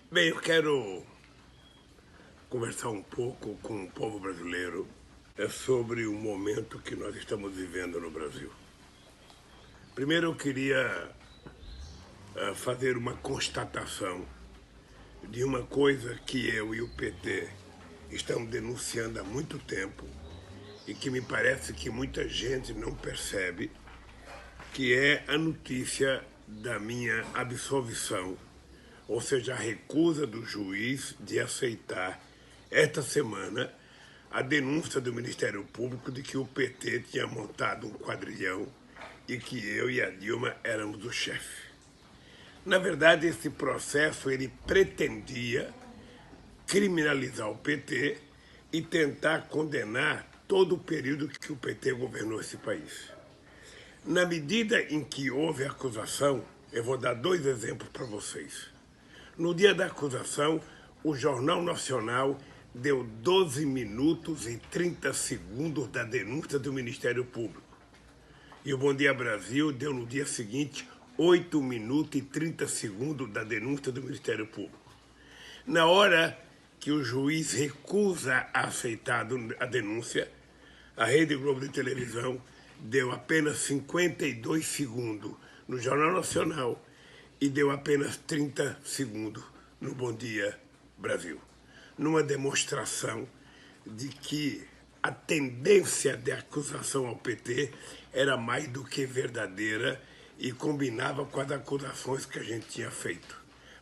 Bem, eu quero conversar um pouco com o povo brasileiro sobre o momento que nós estamos vivendo no Brasil. Primeiro eu queria fazer uma constatação de uma coisa que eu e o PT estamos denunciando há muito tempo e que me parece que muita gente não percebe, que é a notícia da minha absolvição, ou seja, a recusa do juiz de aceitar esta semana a denúncia do Ministério Público de que o PT tinha montado um quadrilhão e que eu e a Dilma éramos o chefe. Na verdade, esse processo ele pretendia criminalizar o PT e tentar condenar todo o período que o PT governou esse país. Na medida em que houve acusação, eu vou dar dois exemplos para vocês. No dia da acusação, o Jornal Nacional deu 12 minutos e 30 segundos da denúncia do Ministério Público. E o Bom Dia Brasil deu no dia seguinte 8 minutos e 30 segundos da denúncia do Ministério Público. Na hora que o juiz recusa a aceitar a denúncia, a Rede Globo de televisão deu apenas 52 segundos no Jornal Nacional e deu apenas 30 segundos no Bom Dia Brasil, numa demonstração de que a tendência de acusação ao PT era mais do que verdadeira e combinava com as acusações que a gente tinha feito.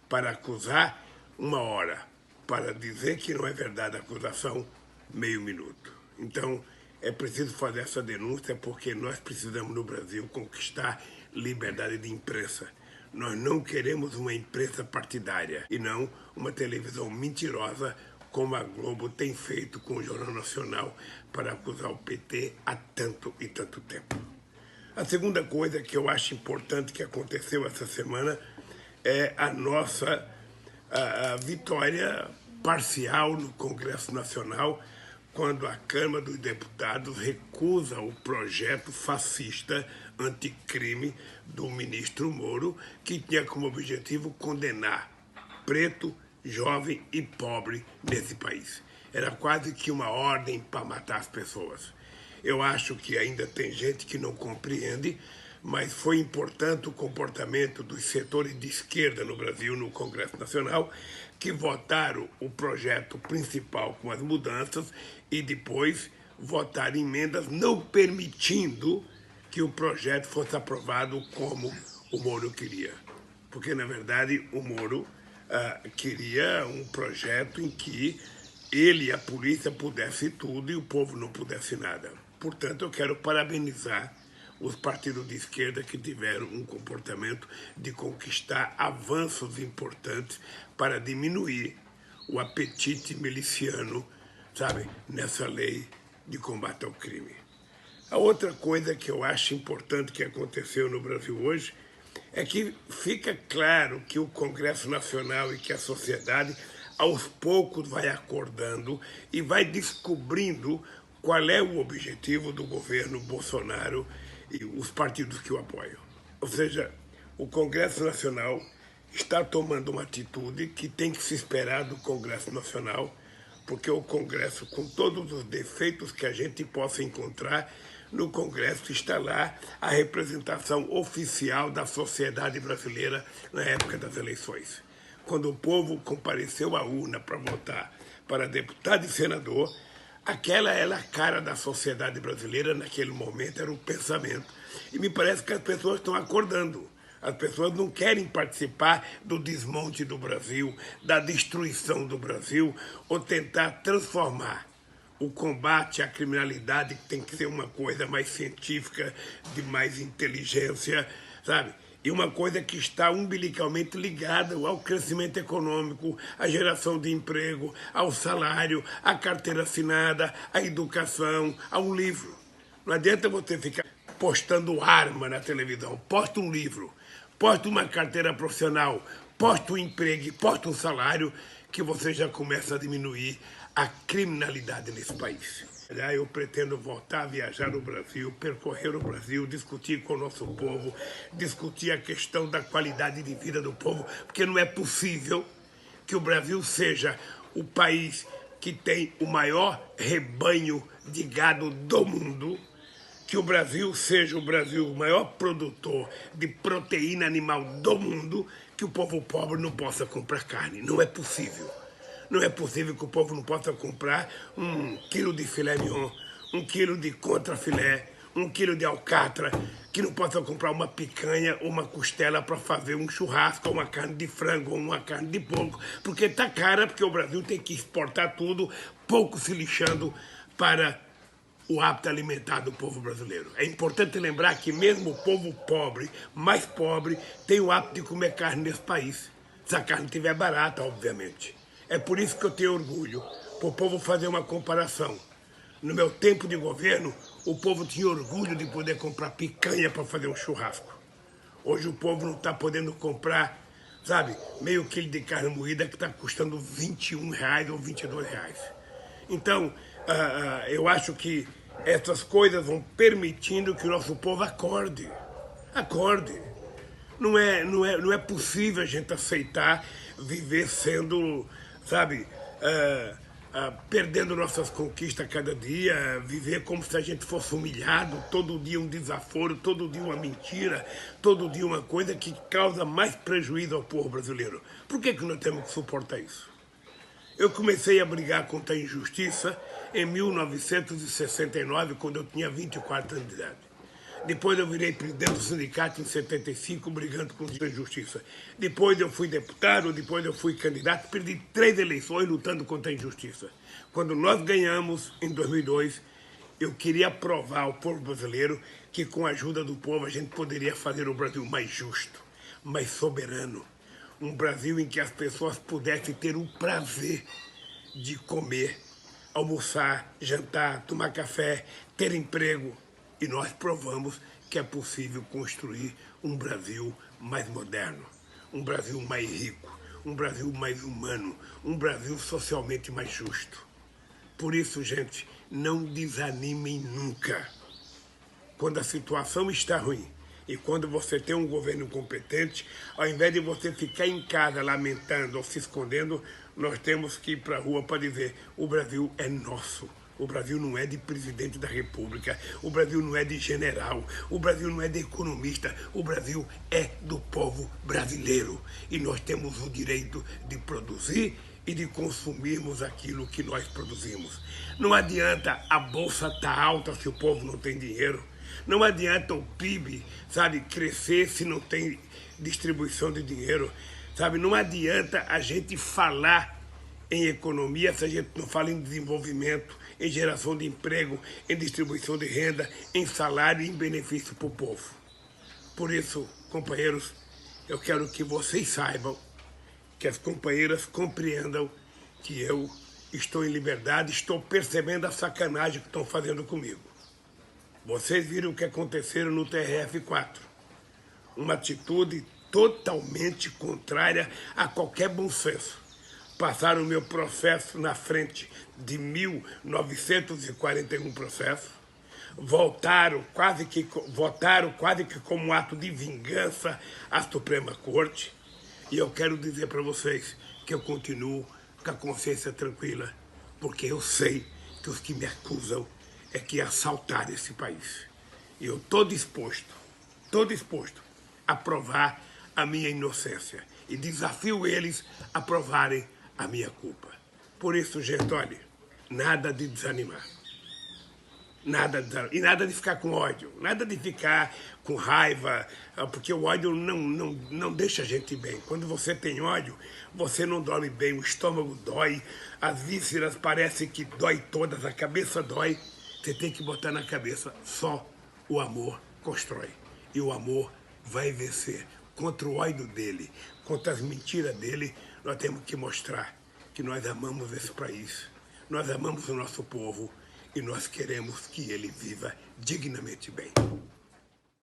Para acusar, 1 hora. Para dizer que não é verdade a acusação, meio minuto. Então, é preciso fazer essa denúncia porque nós precisamos no Brasil conquistar liberdade de imprensa. Nós não queremos uma imprensa partidária e não uma televisão mentirosa como a Globo tem feito com o Jornal Nacional para acusar o PT há tanto e tanto tempo. A segunda coisa que eu acho importante que aconteceu essa semana é a nossa vitória parcial no Congresso Nacional, quando a Câmara dos Deputados recusa o projeto fascista anticrime do ministro Moro, que tinha como objetivo condenar preto, jovem e pobre nesse país. Era quase que uma ordem para matar as pessoas. Eu acho que ainda tem gente que não compreende, mas foi importante o comportamento dos setores de esquerda no Brasil, no Congresso Nacional, que votaram o projeto principal com as mudanças e depois votaram emendas não permitindo que o projeto fosse aprovado como o Moro queria. Porque, na verdade, o Moro queria um projeto em que ele e a polícia pudessem tudo e o povo não pudesse nada. Portanto, eu quero parabenizar os partidos de esquerda que tiveram um comportamento de conquistar avanços importantes para diminuir o apetite miliciano, sabe, nessa lei de combate ao crime. A outra coisa que eu acho importante que aconteceu no Brasil hoje é que fica claro que o Congresso Nacional e que a sociedade aos poucos vai acordando e vai descobrindo qual é o objetivo do governo Bolsonaro e os partidos que o apoiam. Ou seja, o Congresso Nacional está tomando uma atitude que tem que se esperar do Congresso Nacional, porque o Congresso, com todos os defeitos que a gente possa encontrar, no Congresso está lá a representação oficial da sociedade brasileira na época das eleições. Quando o povo compareceu à urna para votar para deputado e senador, aquela era a cara da sociedade brasileira naquele momento, era o pensamento. E me parece que as pessoas estão acordando. As pessoas não querem participar do desmonte do Brasil, da destruição do Brasil, ou tentar transformar o combate à criminalidade, que tem que ser uma coisa mais científica, de mais inteligência, sabe? E uma coisa que está umbilicalmente ligada ao crescimento econômico, à geração de emprego, ao salário, à carteira assinada, à educação, ao livro. Não adianta você ficar postando arma na televisão. Posta um livro, posta uma carteira profissional, posta um emprego, posta um salário, que você já começa a diminuir a criminalidade nesse país. Eu pretendo voltar a viajar no Brasil, percorrer o Brasil, discutir com o nosso povo, discutir a questão da qualidade de vida do povo, porque não é possível que o Brasil seja o país que tem o maior rebanho de gado do mundo, que o Brasil seja o maior produtor de proteína animal do mundo, que o povo pobre não possa comprar carne. Não é possível. Não é possível que o povo não possa comprar 1 quilo de filé mignon, 1 quilo de contrafilé, 1 quilo de alcatra, que não possa comprar uma picanha ou uma costela para fazer um churrasco, ou uma carne de frango, ou uma carne de porco, porque está cara, porque o Brasil tem que exportar tudo, pouco se lixando para o hábito alimentar do povo brasileiro. É importante lembrar que mesmo o povo pobre, mais pobre, tem o hábito de comer carne nesse país, se a carne estiver barata, obviamente. É por isso que eu tenho orgulho, para o povo fazer uma comparação. No meu tempo de governo, o povo tinha orgulho de poder comprar picanha para fazer um churrasco. Hoje o povo não está podendo comprar, sabe, meio quilo de carne moída que está custando R$21 ou R$22. Então, eu acho que essas coisas vão permitindo que o nosso povo acorde. Acorde. Não é possível a gente aceitar viver sendo, sabe, perdendo nossas conquistas cada dia, viver como se a gente fosse humilhado, todo dia um desaforo, todo dia uma mentira, todo dia uma coisa que causa mais prejuízo ao povo brasileiro. Por que nós temos que suportar isso? Eu comecei a brigar contra a injustiça em 1969, quando eu tinha 24 anos de idade. Depois eu virei presidente do sindicato em 75, brigando contra a injustiça. Depois eu fui deputado, depois eu fui candidato, perdi 3 eleições lutando contra a injustiça. Quando nós ganhamos, em 2002, eu queria provar ao povo brasileiro que com a ajuda do povo a gente poderia fazer o Brasil mais justo, mais soberano. Um Brasil em que as pessoas pudessem ter o prazer de comer, almoçar, jantar, tomar café, ter emprego. E nós provamos que é possível construir um Brasil mais moderno, um Brasil mais rico, um Brasil mais humano, um Brasil socialmente mais justo. Por isso, gente, não desanimem nunca. Quando a situação está ruim e quando você tem um governo competente, ao invés de você ficar em casa lamentando ou se escondendo, nós temos que ir para a rua para dizer: o Brasil é nosso. O Brasil não é de presidente da República, o Brasil não é de general, o Brasil não é de economista, o Brasil é do povo brasileiro. E nós temos o direito de produzir e de consumirmos aquilo que nós produzimos. Não adianta a bolsa estar alta se o povo não tem dinheiro. Não adianta o PIB, sabe, crescer se não tem distribuição de dinheiro. Sabe, não adianta a gente falar em economia se a gente não fala em desenvolvimento, em geração de emprego, em distribuição de renda, em salário e em benefício para o povo. Por isso, companheiros, eu quero que vocês saibam, que as companheiras compreendam que eu estou em liberdade, estou percebendo a sacanagem que estão fazendo comigo. Vocês viram o que aconteceu no TRF4. Uma atitude totalmente contrária a qualquer bom senso. Passaram o meu processo na frente de 1.941 processos, votaram quase que como um ato de vingança à Suprema Corte, e eu quero dizer para vocês que eu continuo com a consciência tranquila, porque eu sei que os que me acusam é que assaltaram esse país. E eu estou disposto a provar a minha inocência, e desafio eles a provarem a minha culpa. Por isso, gente, olha, nada de desanimar. E nada de ficar com ódio, nada de ficar com raiva, porque o ódio não deixa a gente bem. Quando você tem ódio, você não dorme bem, o estômago dói, as vísceras parecem que dói todas, a cabeça dói. Você tem que botar na cabeça, só o amor constrói. E o amor vai vencer. Contra o ódio dele, contra as mentiras dele, nós temos que mostrar que nós amamos esse país, nós amamos o nosso povo e nós queremos que ele viva dignamente bem.